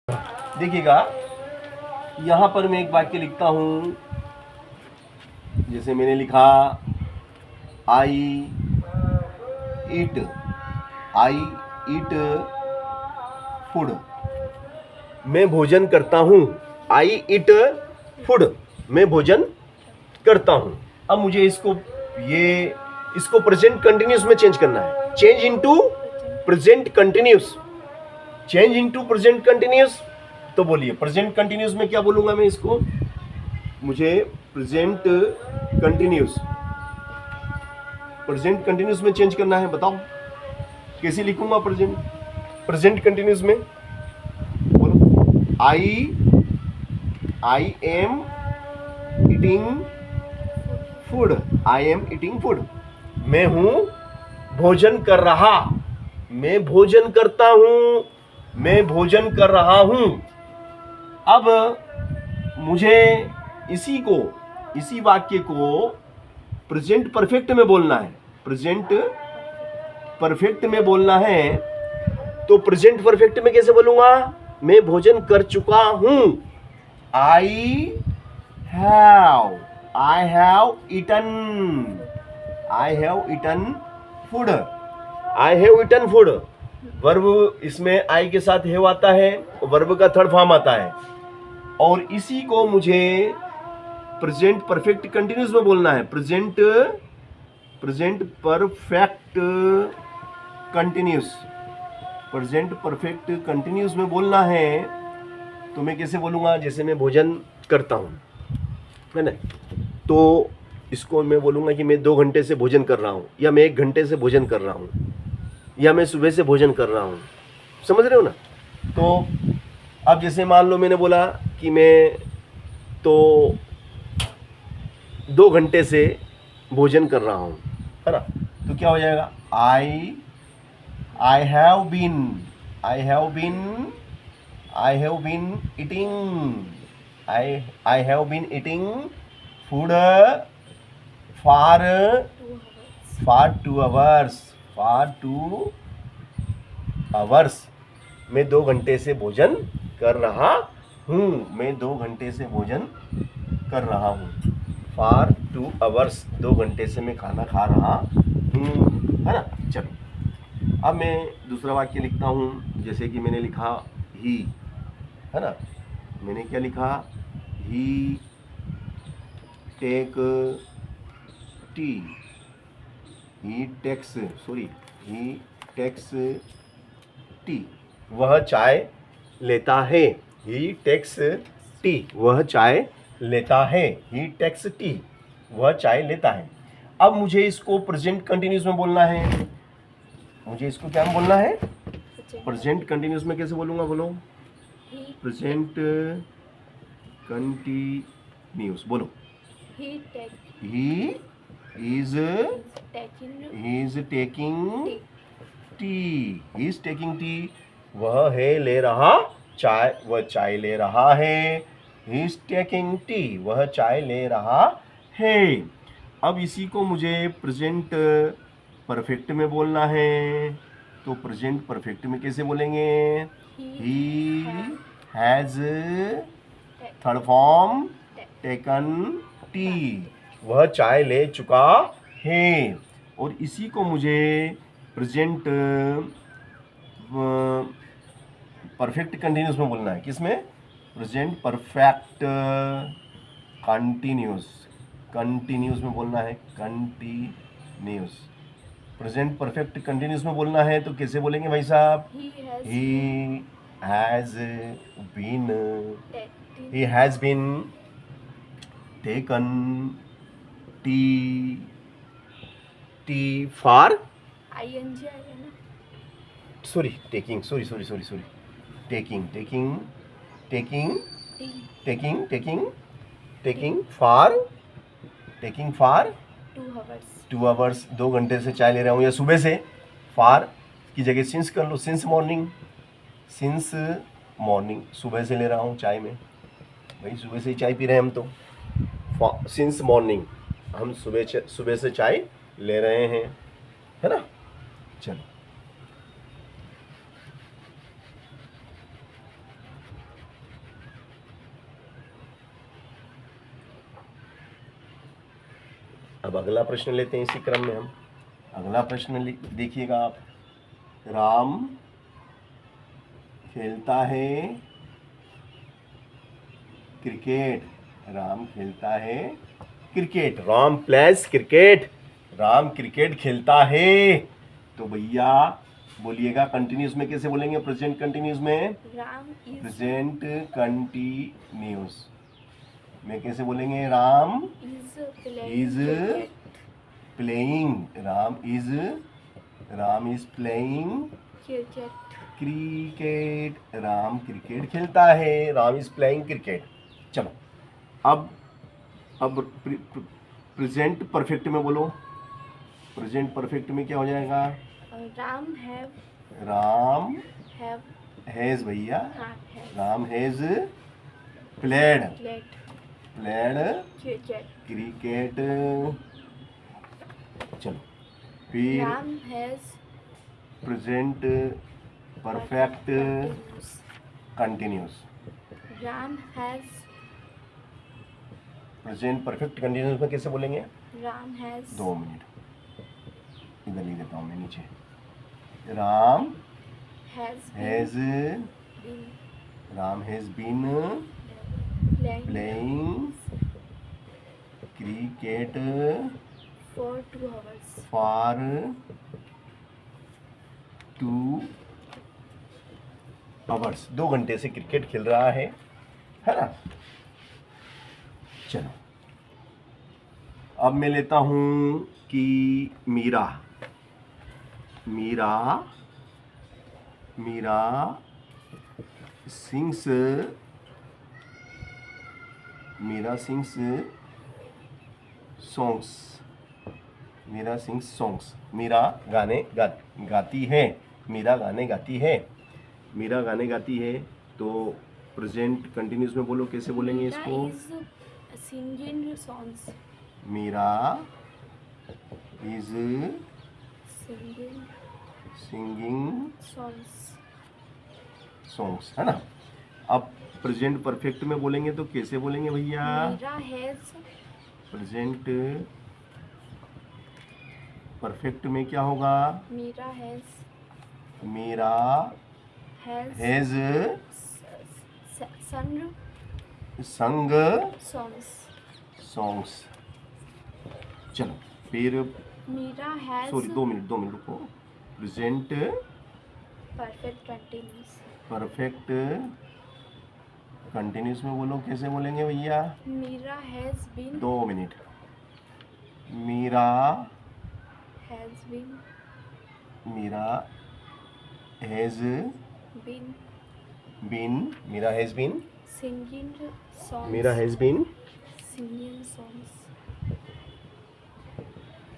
देखिएगा, यहाँ पर मैं एक वाक्य लिखता हूँ। जैसे मैंने लिखा आई ईट फूड। मैं भोजन करता हूँ। आई ईट फूड, मैं भोजन करता हूँ। अब मुझे इसको प्रेजेंट कंटिन्यूस में चेंज करना है। Change into present continuous. Change into present continuous. तो बोलिए प्रेजेंट कंटिन्यूस में क्या बोलूंगा मैं इसको? मुझे प्रेजेंट कंटिन्यूस में चेंज करना है। बताओ कैसे लिखूंगा प्रेजेंट कंटिन्यूस में? बोलो। I am eating food. I am eating food. मैं हूं भोजन कर रहा। मैं भोजन करता हूं। मैं भोजन कर रहा हूं। अब मुझे इसी वाक्य को प्रेजेंट परफेक्ट में बोलना है। प्रेजेंट परफेक्ट में बोलना है। तो प्रेजेंट परफेक्ट में कैसे बोलूंगा? मैं भोजन कर चुका हूं। I have eaten food. I have eaten food. Verb इसमें आई के साथ हैव आता है, वर्ब का थर्ड फॉर्म आता है। और इसी को मुझे प्रेजेंट परफेक्ट कंटिन्यूस में बोलना है। प्रेजेंट परफेक्ट कंटिन्यूस में बोलना है। तो मैं कैसे बोलूंगा? जैसे मैं भोजन करता हूं, है ना, तो इसको मैं बोलूंगा कि मैं 2 घंटे से भोजन कर रहा हूं, या मैं 1 घंटे से भोजन कर रहा हूं, या मैं सुबह से भोजन कर रहा हूं। समझ रहे हो ना? तो अब जैसे मान लो मैंने बोला कि मैं तो 2 घंटे से भोजन कर रहा हूं, है ना, तो क्या हो जाएगा? I have been eating food for 2 hours. मैं 2 घंटे से भोजन कर रहा हूँ। मैं 2 घंटे से भोजन कर रहा हूँ। फॉर 2 आवर्स, 2 घंटे से मैं खाना खा रहा हूँ, है ना। चलो, अब मैं दूसरा वाक्य लिखता हूँ। जैसे कि मैंने लिखा ही, है ना। मैंने क्या लिखा? ही टेक टी। ही टेक्स टी। वह चाय लेता है। ही टेक्स टी। वह चाय लेता है। ही टेक्स टी। वह चाय लेता है। अब मुझे इसको प्रेजेंट कंटिन्यूस में बोलना है। मुझे इसको क्या बोलना है? प्रेजेंट कंटिन्यूस में कैसे बोलूंगा? बोलो। प्रेजेंट कंटिन्यूस बोलो। He is taking tea. वह है ले रहा चाय। वह चाय ले रहा है। He is taking tea. वह चाय ले रहा है। अब इसी को मुझे प्रेजेंट परफेक्ट में बोलना है। तो प्रेजेंट परफेक्ट में कैसे बोलेंगे? He has third form taken T. वह चाय ले चुका है। और इसी को मुझे प्रेजेंट परफेक्ट कंटिन्यूस में बोलना है। किसमें? प्रेजेंट परफेक्ट कंटिन्यूस में बोलना है। कंटिन्यूस। प्रेजेंट परफेक्ट कंटिन्यूस में बोलना है तो कैसे बोलेंगे भाई साहब? He has been taken tea for taking for 2 hours. 2 घंटे से चाय ले रहा हूँ, या सुबह से। फॉर की जगह सिंस कर लो। सिंस मॉर्निंग सुबह से ले रहा हूँ चाय में। भाई सुबह से ही चाय पी रहे हैं हम तो। सिंस मॉर्निंग हम सुबह से चाय ले रहे हैं, है ना। चलो, अब अगला प्रश्न लेते हैं इसी क्रम में हम। अगला प्रश्न देखिएगा आप। राम खेलता है क्रिकेट। राम खेलता है cricket. Ram pledge cricket. Ram cricket खेलता है। तो भैया बोलिएगा कंटिन्यूस में कैसे बोलेंगे? प्रेजेंट कंटिन्यूस में प्रेजेंट कंटिन्यूस में कैसे बोलेंगे? Ram is playing. Ram is playing cricket. Ram cricket खेलता है। Ram is playing cricket. चलो अब प्रेजेंट परफेक्ट में बोलो। प्रेजेंट परफेक्ट में क्या हो जाएगा? राम हैज भैया। Ram has played cricket. चलो फिर present perfect continuous. Present perfect continuous में कैसे बोलेंगे? 2 मिनट इधर लिख देता हूँ मैं नीचे। Ram has been playing cricket for 2 hours. 2 घंटे से क्रिकेट खेल रहा है ना? चलो अब मैं लेता हूं कि मीरा सिंग्स सॉन्ग्स। मीरा गाने गाती है। मीरा गाने गाती है। तो प्रेजेंट कंटिन्यूस में बोलो, कैसे बोलेंगे इसको? मीरा इज सिंगिंग सॉन्ग्स, है ना? अब प्रेजेंट परफेक्ट में बोलेंगे तो कैसे बोलेंगे भैया? प्रेजेंट परफेक्ट में क्या होगा? Meera has sung songs. चलो फिर सॉरी 2 मिनट रुको। प्रेजेंट परफेक्ट कंटिन्यूस में बोलो, कैसे बोलेंगे भैया? 2 minute. Meera has been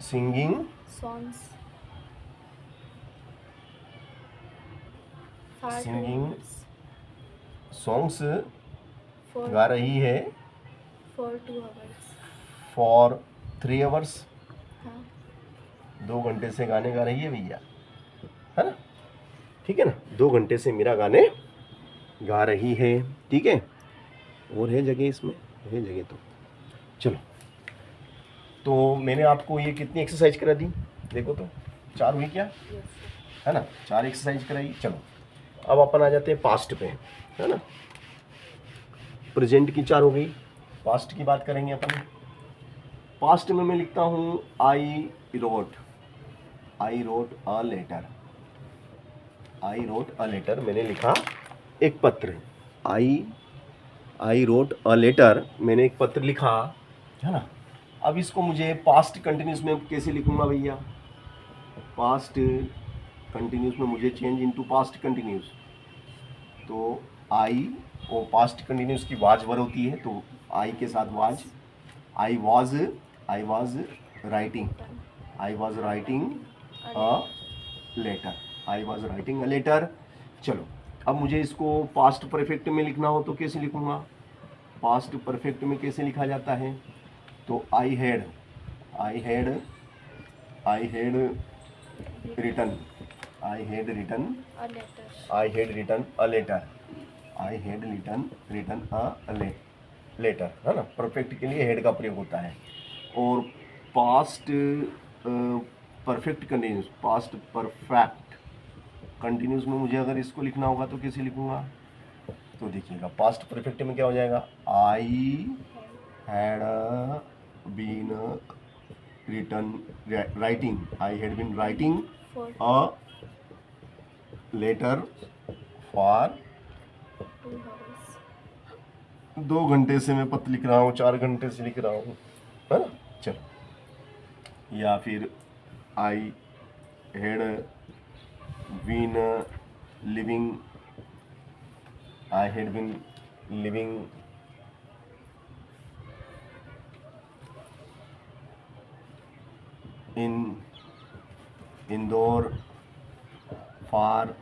singing songs गा रही है फॉर 3 आवर्स। 2 घंटे से गाने गा रही है भैया, है ना? ठीक है ना? 2 घंटे से मीरा गाने गा रही है। ठीक है, और है जगह इसमें? है जगह तो चलो। तो मैंने आपको ये कितनी एक्सरसाइज करा दी देखो तो? 4 हुई क्या? है ना? 4 एक्सरसाइज कराई। चलो अब अपन आ जाते हैं पास्ट पे, है ना? प्रेजेंट की 4 हो गई, पास्ट की बात करेंगे अपन। पास्ट में मैं लिखता हूँ आई रोट अ लेटर। मैंने लिखा एक पत्र। आई रोट अ लेटर, मैंने एक पत्र लिखा, है ना? अब इसको मुझे पास्ट कंटिन्यूस में कैसे लिखूंगा भैया? पास्ट कंटिन्यूस में मुझे चेंज इनटू पास्ट कंटिन्यूस। तो आई और पास्ट कंटिन्यूस की वाज वर होती है, तो आई के साथ was. I was writing a letter. चलो अब मुझे इसको पास्ट परफेक्ट में लिखना हो तो कैसे लिखूंगा? पास्ट परफेक्ट में कैसे लिखा जाता है? तो I had written a letter, है ना? परफेक्ट के लिए हेड का प्रयोग होता है। और past perfect continuous, past perfect continuous में मुझे अगर इसको लिखना होगा तो कैसे लिखूंगा? तो देखिएगा, पास्ट परफेक्ट में क्या हो जाएगा? I had been writing, I had been writing a letter for 2 घंटे से मैं पत्र लिख रहा हूँ, 4 घंटे से लिख रहा हूँ, है ना? चलो, या फिर I had been living, I had been living in Indore for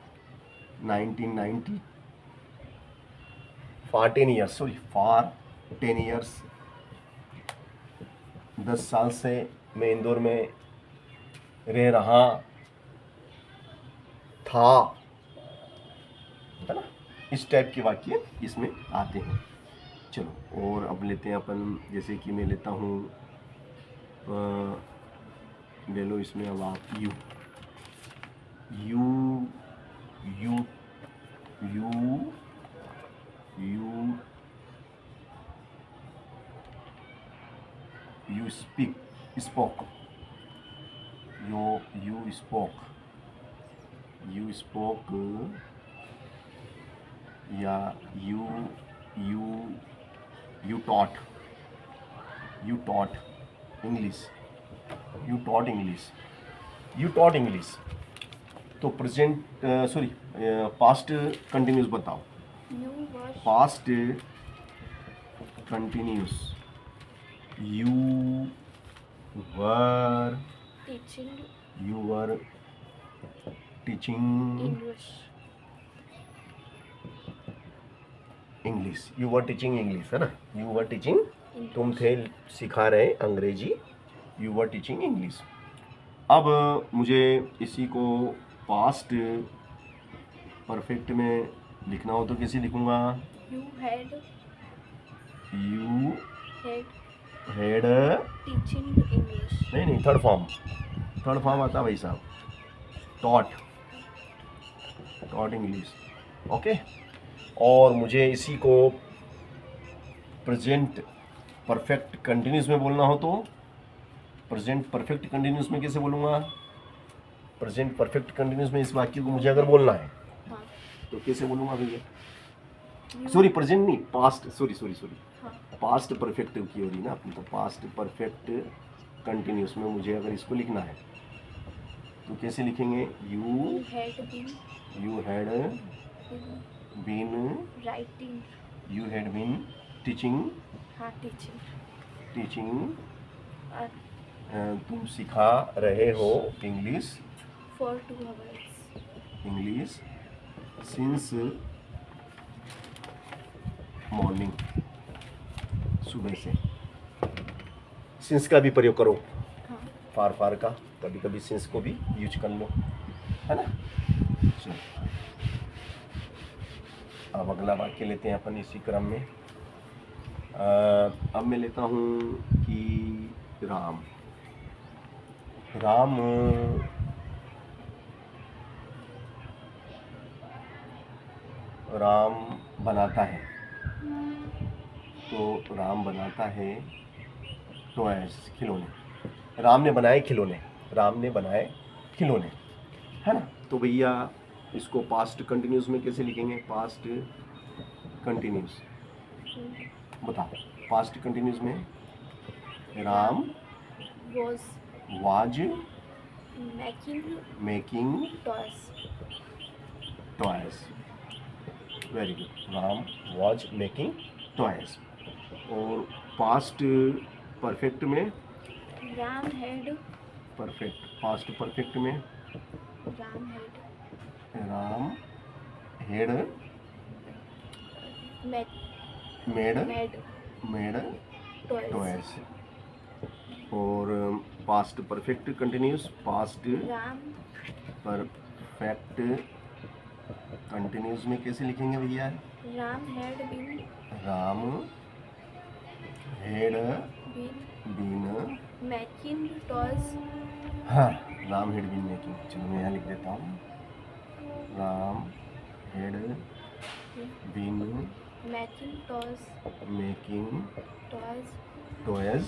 1990 for 10 years, sorry for 10 years, 10 साल से मैं इंदौर में रह रहा था, है ना? इस टाइप के वाक्य इसमें आते हैं। चलो, और अब लेते हैं अपन, जैसे कि मैं लेता हूँ, ले लो इसमें अब आप you you you you you you speak spoke, you spoke, you spoke, या you you you taught, you taught English, you taught English, you taught English. तो प्रेजेंट सॉरी पास्ट कंटिन्यूस बताओ, past continuous, you were teaching English, you were teaching English, है ना? You were teaching, तुम थे सिखा रहे अंग्रेजी, यू वर टीचिंग इंग्लिश। अब मुझे इसी को पास्ट परफेक्ट में लिखना हो तो कैसे लिखूंगा? यू हैड टीचिंग इंग्लिश, नहीं, थर्ड फॉर्म आता भाई साहब, टॉट इंग्लिश, ओके। और मुझे इसी को प्रेजेंट परफेक्ट कंटिन्यूस में बोलना हो तो प्रेजेंट परफेक्ट कंटिन्यूस में कैसे बोलूँगा? प्रेजेंट परफेक्ट कंटिन्यूस में इस वाक्य को मुझे अगर बोलना है तो कैसे बोलूँगा भैया? सॉरी, प्रेजेंट नहीं, पास्ट, सॉरी पास्ट परफेक्ट की हो रही ना अपनी, तो पास्ट परफेक्ट कंटिन्यूस में मुझे अगर इसको लिखना है तो कैसे लिखेंगे? You had been writing, you had been teaching, तुम सिखा रहे हो English for 2 hours, English since morning, सुबह से। सिंस का भी प्रयोग करो, फार का, कभी कभी सिंस को भी यूज कर लो, है ना? चलो, अब अगला वाक्य लेते हैं अपन इसी क्रम में। अब मैं लेता हूँ कि राम बनाता है, तो राम बनाता है टॉयज, खिलौने। राम ने बनाए खिलौने, है ना? तो भैया इसको पास्ट कंटिन्यूस में कैसे लिखेंगे? पास्ट कंटिन्यूस बताओ, पास्ट कंटिन्यूस में Ram was making toys, very good, Ram was making toys. और पास्ट परफेक्ट में राम हैड, पास्ट परफेक्ट में राम हैड मेड टॉयज। और past perfect continuous, past perfect continuous में कैसे लिखेंगे भैया? Ram had been making toys. हाँ, राम हैड बीन मेकिंग। चलो मैं यहाँ लिख देता हूँ, Ram had been Making toys making toys toys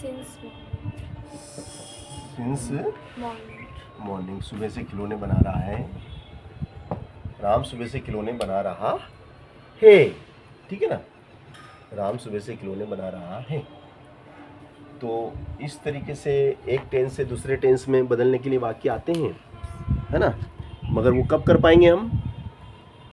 since since morning. Morning. सुबह से खिलौने बना रहा है, राम सुबह से खिलौने बना रहा है। ठीक है ना, राम सुबह से खिलौने बना रहा है। तो इस तरीके से एक टेंस से दूसरे टेंस में बदलने के लिए वाक्य आते हैं, है ना। मगर वो कब कर पाएंगे हम,